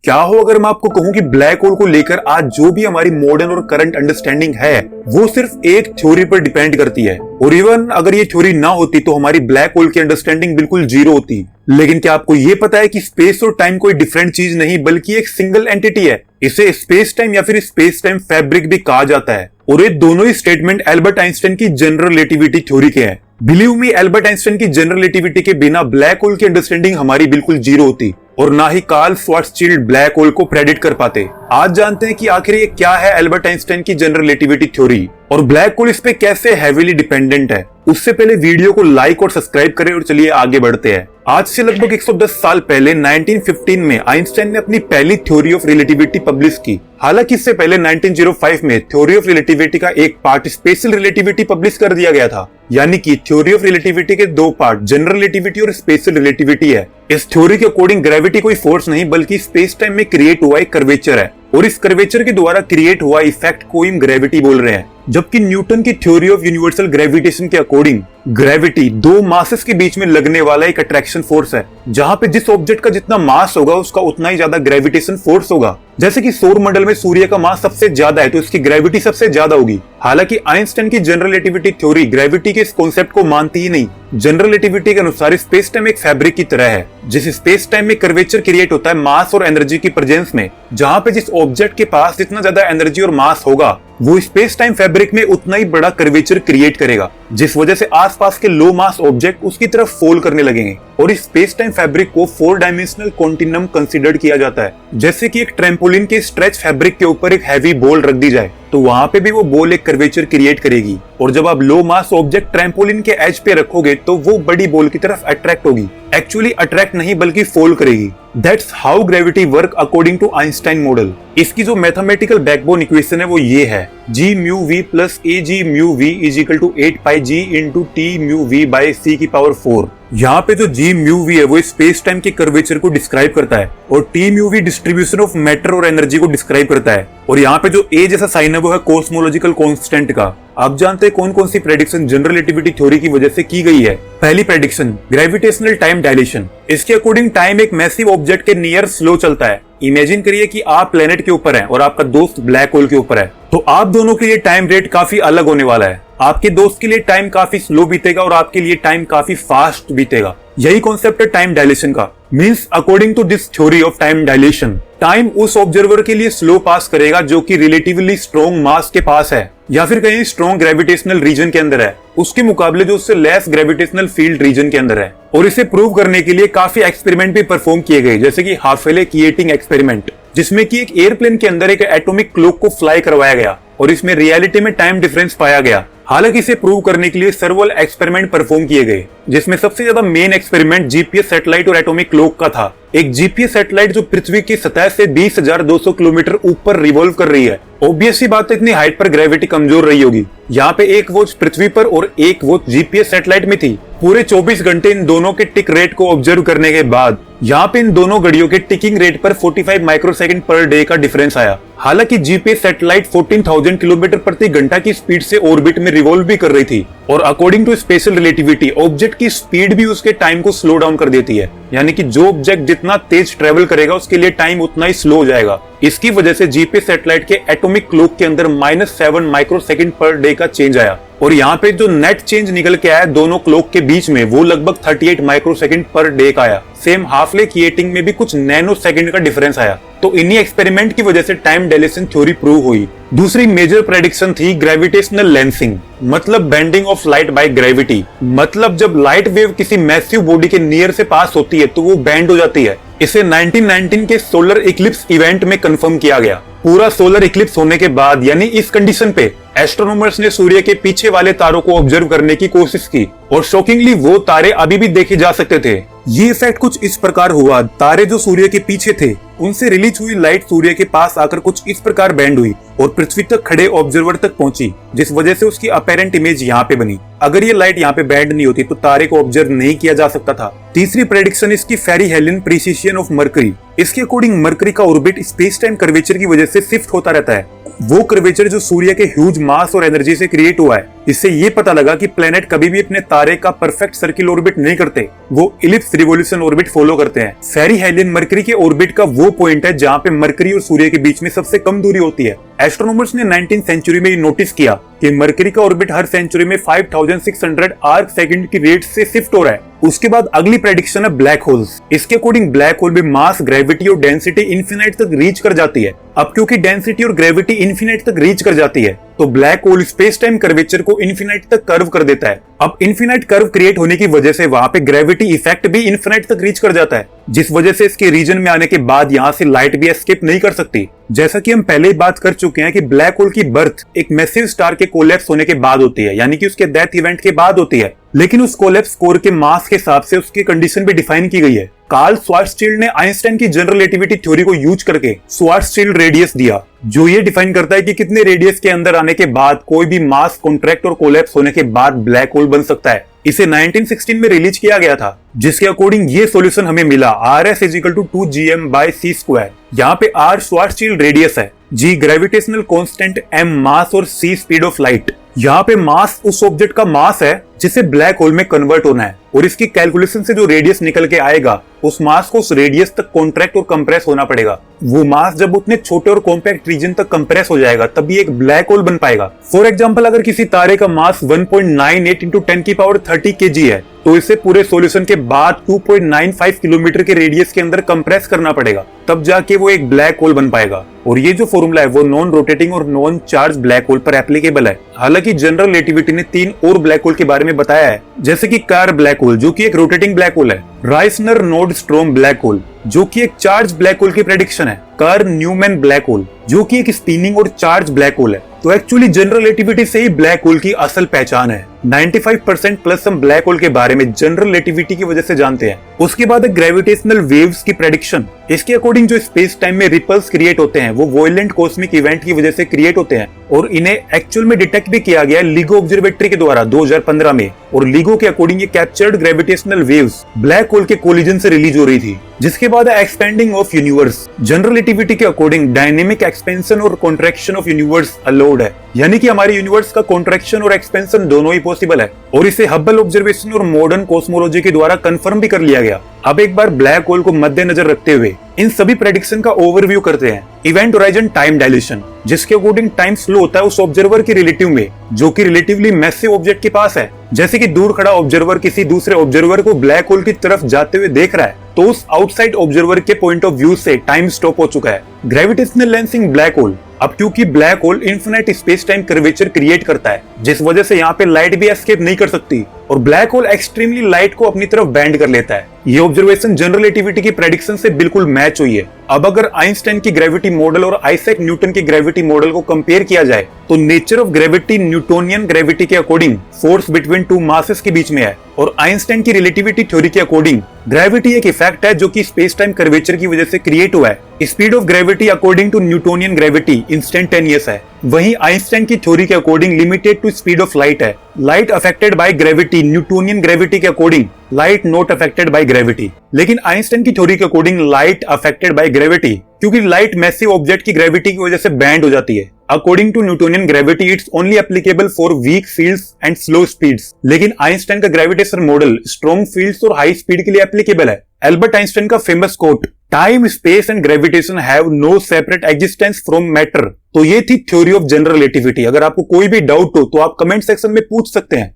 क्या हो अगर मैं आपको कहूं कि ब्लैक होल को लेकर आज जो भी हमारी मॉडर्न और करंट अंडरस्टैंडिंग है वो सिर्फ एक थ्योरी पर डिपेंड करती है, और इवन अगर ये थ्योरी ना होती तो हमारी ब्लैक होल की अंडरस्टैंडिंग बिल्कुल जीरो होती। लेकिन क्या आपको ये पता है कि स्पेस और टाइम कोई डिफरेंट चीज नहीं बल्कि एक सिंगल एंटिटी है। इसे स्पेस टाइम या फिर स्पेस टाइम फैब्रिक भी कहा जाता है, और ये दोनों ही स्टेटमेंट एल्बर्ट आइंस्टाइन की जनरल रिलेटिविटी थ्योरी के हैं। बिलीव मी, एल्बर्ट आइंस्टाइन की जनरल रिलेटिविटी के बिना ब्लैक होल की अंडरस्टैंडिंग हमारी बिल्कुल जीरो होती, और ना ही कार्ल श्वार्ज़चिल्ड ब्लैक होल को प्रेडिक्ट कर पाते। आज जानते हैं कि आखिर ये क्या है एल्बर्ट आइंस्टाइन की जनरल रिलेटिविटी थ्योरी, और ब्लैक होल इस पे कैसे हेवीली डिपेंडेंट है। उससे पहले वीडियो को लाइक और सब्सक्राइब करें, और चलिए आगे बढ़ते हैं। आज से लगभग 110 साल पहले 1915 में आइंस्टाइन ने अपनी पहली थ्योरी ऑफ रिलेटिविटी पब्लिश की। हालांकि इससे पहले 1905 में थ्योरी ऑफ रिलेटिविटी का एक पार्ट स्पेशल रिलेटिविटी पब्लिश कर दिया गया था। यानी कि थ्योरी ऑफ रिलेटिविटी के दो पार्ट जनरल रिलेटिविटी और स्पेशल रिलेटिविटी है। इस थ्योरी के अकॉर्डिंग ग्रेविटी कोई फोर्स नहीं बल्कि स्पेस टाइम में क्रिएट हुआ एक कर्वेचर है, और इस कर्वेचर के द्वारा क्रिएट हुआ इफेक्ट को हम ग्रेविटी बोल रहे हैं। जबकि न्यूटन की थ्योरी ऑफ यूनिवर्सल ग्रेविटेशन के अकॉर्डिंग ग्रेविटी दो मासेस के बीच में लगने वाला एक अट्रैक्शन फोर्स है, जहां पे जिस ऑब्जेक्ट का जितना मास होगा उसका उतना ही ज्यादा ग्रेविटेशन फोर्स होगा। जैसे कि सौर मंडल में सूर्य का मास सबसे ज्यादा है तो इसकी ग्रेविटी सबसे ज्यादा होगी। हालांकि आइंस्टाइन की जनरल रिलेटिविटी थ्योरी ग्रेविटी के इस कॉन्सेप्ट को मानती ही नहीं। जनरल रिलेटिविटी के अनुसार स्पेस टाइम एक फैब्रिक की तरह है, जिस स्पेस टाइम में कर्वेचर क्रिएट होता है मास और एनर्जी की प्रेजेंस में, जहां पे जिस ऑब्जेक्ट के पास जितना ज्यादा एनर्जी और मास होगा वो स्पेस टाइम फैब्रिक में उतना ही बड़ा कर्वेचर क्रिएट करेगा, जिस वजह से आसपास के लो मास ऑब्जेक्ट उसकी तरफ फॉल करने लगेंगे, और इस स्पेस टाइम फैब्रिक को 4 डायमेंशनल कॉन्टिनम कंसीडर किया जाता है। जैसे कि एक ट्रैम्पोलिन के स्ट्रेच फैब्रिक के ऊपर एक हैवी बॉल रख दी जाए तो वहां पे भी वो बॉल एक कर्वेचर क्रिएट करेगी, और जब आप लो मास ऑब्जेक्ट ट्रैम्पोलिन के एज पे रखोगे तो वो बड़ी बॉल की तरफ अट्रैक्ट होगी। एक्चुअली अट्रैक्ट नहीं बल्कि फॉल करेगी। That's how gravity work according to Einstein model. इसकी जो मैथमेटिकल बैकबोन इक्वेशन है वो ये है, g mu v plus a g mu v is equal to 8 pi g into t mu v by c की power 4। यहाँ पे जो g mu v है वो स्पेस टाइम के कर्वेचर को डिस्क्राइब करता है, और t mu v distribution of matter और एनर्जी को डिस्क्राइब करता है, और यहाँ पे जो a जैसा साइन है वो है कॉस्मोलॉजिकल कांस्टेंट का। आप जानते हैं कौन कौन सी प्रेडिक्शन जनरल रिलेटिविटी थ्योरी की वजह से की गई है। पहली प्रेडिक्शन ग्रेविटेशनल टाइम डायलेशन। इसके अकॉर्डिंग टाइम एक मैसिव ऑब्जेक्ट के नियर स्लो चलता है। इमेजिन करिए कि आप प्लेनेट के ऊपर हैं और आपका दोस्त ब्लैक होल के ऊपर है, तो आप दोनों के लिए टाइम रेट काफी अलग होने वाला है। आपके दोस्त के लिए टाइम काफी स्लो बीतेगा और आपके लिए टाइम काफी फास्ट बीतेगा। यही कॉन्सेप्ट है टाइम डायलेशन का। Means according to this theory of time dilation, time उस ऑब्जर्वर के लिए स्लो पास करेगा जो कि रिलेटिवली स्ट्रॉन्ग मास के पास है या फिर कहीं स्ट्रॉन्ग ग्रेविटेशनल रीजन के अंदर है, उसके मुकाबले जो उससे लेस ग्रेविटेशनल फील्ड रीजन के अंदर है। और इसे प्रूव करने के लिए काफी एक्सपेरिमेंट भी परफॉर्म किए गए, जैसे कि हाफेले किएटिंग एक्सपेरिमेंट, जिसमें कि एक एयरप्लेन के अंदर एक एटॉमिक क्लॉक को फ्लाई करवाया गया और इसमें रियलिटी में टाइम डिफरेंस पाया गया। हालांकि इसे प्रूव करने के लिए सर्वल एक्सपेरिमेंट परफॉर्म किए गए, जिसमें सबसे ज्यादा मेन एक्सपेरिमेंट जीपीएस सैटेलाइट और एटॉमिक क्लॉक का था। एक जीपीएस सैटेलाइट जो पृथ्वी की सतह से 20,200 किलोमीटर ऊपर रिवॉल्व कर रही है। ऑब्वियस सी बात है इतनी हाइट पर ग्रेविटी कमजोर रही होगी। यहाँ पे एक वॉच पृथ्वी पर और एक वॉच जीपीएस सैटेलाइट में थी। पूरे 24 घंटे इन दोनों के टिक रेट को ऑब्जर्व करने के बाद यहाँ पे इन दोनों घड़ियों के टिकिंग रेट पर 45 माइक्रोसेकंड पर डे का डिफरेंस आया। हालांकि जीपीएस सैटेलाइट 14,000 किलोमीटर प्रति घंटा की स्पीड से ऑर्बिट में रिवॉल्व भी कर रही थी, और according to special relativity object की स्पीड भी उसके टाइम को स्लो डाउन कर देती है। यानी कि जो ऑब्जेक्ट जितना तेज ट्रेवल करेगा उसके लिए टाइम उतना ही स्लो हो जाएगा। इसकी वजह से जीपीएस सैटेलाइट के एटॉमिक क्लॉक के अंदर -7 माइक्रोसेकंड पर डे का चेंज आया, और यहाँ पे जो नेट चेंज निकल के आया दोनों क्लॉक के बीच में वो लगभग 38 माइक्रोसेकंड पर डे का आया। सेम हाफले किएटिंग में भी कुछ नैनो सेकंड का डिफरेंस आया। तो इन्हीं एक्सपेरिमेंट की वजह से टाइम डायलेशन थ्योरी प्रूव हुई। दूसरी मेजर प्रेडिक्शन थी ग्रेविटेशनल लेंसिंग, मतलब bending of light by gravity. मतलब जब लाइट वेव किसी मैसिव बॉडी के नियर से पास होती है तो वो बेंड हो जाती है। इसे 1919 के सोलर इक्लिप्स इवेंट में कंफर्म किया गया। पूरा सोलर इक्लिप्स होने के बाद यानी इस कंडीशन पे एस्ट्रोनॉमर्स ने सूर्य के पीछे वाले तारों को ऑब्जर्व करने की कोशिश की, और शॉकिंगली वो तारे अभी भी देखे जा सकते थे। ये इफेक्ट कुछ इस प्रकार हुआ, तारे जो सूर्य के पीछे थे उनसे रिलीज हुई लाइट सूर्य के पास आकर कुछ इस प्रकार बैंड हुई और पृथ्वी तक खड़े ऑब्जर्वर तक पहुंची, जिस वजह से उसकी अपेरेंट इमेज यहाँ पे बनी। अगर ये लाइट यहाँ पे बैंड नहीं होती तो तारे को ऑब्जर्व नहीं किया जा सकता था। तीसरी प्रेडिक्शन इसकी फेरी हेलन प्रिसिशन ऑफ मरकरी। इसके अकॉर्डिंग मरकरी का ऑर्बिट स्पेस टाइम कर्वेचर की वजह से शिफ्ट होता रहता है। वो कर्वेचर जो सूर्य के ह्यूज मास और एनर्जी से क्रिएट हुआ है। इससे ये पता लगा कि प्लेनेट कभी भी अपने तारे का परफेक्ट सर्किल ऑर्बिट नहीं करते, वो इलिप्स रिवोल्यूशन ऑर्बिट फॉलो करते हैं। पेरिहेलियन मरकरी के ऑर्बिट का वो पॉइंट है जहाँ पे मरकरी और सूर्य के बीच में सबसे कम दूरी होती है। एस्ट्रोनॉमर्स ने 19th सेंचुरी में ये नोटिस किया कि मरकरी का ऑर्बिट हर सेंचुरी में 5600 आर्क सेकंड की रेट से शिफ्ट हो रहा है। उसके बाद अगली प्रेडिक्शन है ब्लैक होल्स। इसके अकॉर्डिंग ब्लैक होल में मास, ग्रेविटी और डेंसिटी इन्फिनाइट तक रीच कर जाती है। अब क्योंकि डेंसिटी और ग्रेविटी इन्फिनाइट तक रीच कर जाती है तो black hole space time curvature को इन्फिनाइट तक कर्व कर देता है। अब इन्फिनाइट कर्व क्रिएट होने की वजह से वहां पे ग्रेविटी इफेक्ट भी इन्फिनाइट तक रीच कर जाता है, जिस वजह से इसके रीजन में आने के बाद यहाँ से लाइट भी एस्केप नहीं कर सकती। जैसा कि हम पहले ही बात कर चुके हैं कि ब्लैक होल की बर्थ एक मैसिव स्टार के कोलैप्स होने के बाद होती है, यानी कि उसके डेथ इवेंट के बाद होती है। लेकिन उस कोलैप्स कोर के मास के हिसाब से उसकी कंडीशन भी डिफाइन की गई है। कार्ल श्वार्ज़शील्ड ने आइंस्टाइन की जनरल रिलेटिविटी थ्योरी को यूज करके श्वार्ज़शील्ड रेडियस दिया, जो ये डिफाइन करता है कि कितने रेडियस के अंदर आने के बाद कोई भी मास कॉन्ट्रैक्ट और कोलैप्स होने के बाद ब्लैक होल बन सकता है। इसे 1916 में रिलीज किया गया था, जिसके अकॉर्डिंग ये सॉल्यूशन हमें मिला RS = 2gm/c²। यहाँ पे R श्वार्ज़शील्ड रेडियस है, G ग्रेविटेशनल कांस्टेंट, M मास और C स्पीड ऑफ लाइट। यहाँ पे मास उस ऑब्जेक्ट का मास है जिसे ब्लैक होल में कन्वर्ट होना है, और इसकी कैलकुलेशन से जो रेडियस निकल के आएगा उस मास को उस रेडियस तक कॉन्ट्रैक्ट और कंप्रेस होना पड़ेगा। वो मास जब उतने छोटे और कॉम्पैक्ट रीजन तक कंप्रेस हो जाएगा तभी एक ब्लैक होल बन पाएगा। फॉर एग्जांपल, अगर किसी तारे का मास 1.98 × 10⁻30 kg है तो इसे पूरे सॉल्यूशन के बाद 2.95 किलोमीटर के रेडियस के अंदर कंप्रेस करना पड़ेगा, तब जाके वो एक ब्लैक होल बन पाएगा। और ये जो फॉर्मूला है वो नॉन रोटेटिंग और नॉन चार्ज ब्लैक होल पर एप्लीकेबल है। हालांकि जनरल रिलेटिविटी ने 3 और ब्लैक होल के बारे में बताया है, जैसे कि कार ब्लैक होल जो कि एक रोटेटिंग ब्लैक होल है, राइसनर नोर्डस्ट्रॉम ब्लैक होल जो कि एक चार्ज ब्लैक होल की प्रेडिक्शन है, कार्ल न्यूमैन ब्लैक होल जो कि एक स्पिनिंग और चार्ज ब्लैक होल है। तो एक्चुअली जनरल रिलेटिविटी से ही ब्लैक होल की असल पहचान है। 95% प्लस हम ब्लैक होल के बारे में जनरल रिलेटिविटी की वजह से जानते हैं। उसके बाद ग्रेविटेशनल वेव्स की प्रेडिक्शन। इसके अकॉर्डिंग जो स्पेस टाइम में रिपल्स क्रिएट होते हैं वो वॉयलेंट कॉस्मिक इवेंट की वजह से क्रिएट होते हैं, और इन्हें एक्चुअल में डिटेक्ट भी किया गया लिगो ऑब्जर्वेटरी के द्वारा 2015 में। और लिगो के अकॉर्डिंग ये captured gravitational waves black hole के कोलिजन से रिलीज हो रही थी। जिसके बाद expanding of universe. General relativity के अकॉर्डिंग डायनेमिक एक्सपेंशन और कॉन्ट्रैक्शन ऑफ यूनिवर्स अलाउड है, यानी कि हमारे यूनिवर्स का कॉन्ट्रैक्शन और एक्सपेंशन दोनों ही पॉसिबल है, और इसे हब्बल ऑब्जर्वेशन और मॉडर्न कॉस्मोलॉजी के द्वारा कंफर्म भी कर लिया गया। अब एक बार ब्लैक होल को मद्देनजर रखते हुए इन सभी प्रेडिक्शन का ओवरव्यू करते हैं। इवेंट होराइजन टाइम डायलेशन, जिसके अकॉर्डिंग टाइम स्लो होता है उस ऑब्जर्वर के रिलेटिव में जो कि रिलेटिवली मैसिव ऑब्जेक्ट के पास है। जैसे कि दूर खड़ा ऑब्जर्वर किसी दूसरे ऑब्जर्वर को ब्लैक होल की तरफ जाते हुए देख रहा है तो उस आउटसाइड ऑब्जर्वर के पॉइंट ऑफ व्यू से टाइम स्टॉप हो चुका है। Gravitational lensing black hole. अब क्योंकि black hole infinite space time curvature create करता है, जिस वजह से यहाँ पे लाइट भी एस्केप नहीं कर सकती, और ब्लैक होल एक्सट्रीमली लाइट को अपनी तरफ बैंड कर लेता है। ये ऑब्जर्वेशन जनरल रिलेटिविटी की प्रेडिक्शन से बिल्कुल मैच हुई है। अब अगर आइंस्टाइन की ग्रेविटी मॉडल और आइजैक न्यूटन की ग्रेविटी मॉडल को कंपेयर किया जाए तो nature of gravity Newtonian gravity के according force between two masses के बीच में है, और आइंस्टाइन की रिलेटिविटी थ्योरी के अकॉर्डिंग ग्रेविटी एक इफेक्ट है जो कि स्पेस टाइम कर्वेचर की वजह से क्रिएट हुआ है। Speed of gravity according to Newtonian gravity instantaneous है, वहीं आइंस्टाइन की थ्योरी के according limited to speed of light है। Light affected by gravity Newtonian gravity के according light not affected by gravity. लेकिन आइंस्टाइन की थ्योरी के according light affected by gravity, क्योंकि लाइट मैसिव ऑब्जेक्ट की ग्रेविटी की वजह से बैंड हो जाती है। According to Newtonian gravity it's only applicable for week fields and slow speeds. लेकिन आइंस्टाइन का ग्रेविटेशन मॉडल स्ट्रॉन्ग फील्ड्स और हाई स्पीड के लिए एप्लीकेबल है। एल्बर्ट आइंस्टाइन का famous quote, time space and gravitation have no separate existence from matter. तो ये थी थ्योरी ऑफ जनरल रिलेटिविटी। अगर आपको कोई भी डाउट हो तो आप कमेंट सेक्शन में पूछ सकते हैं।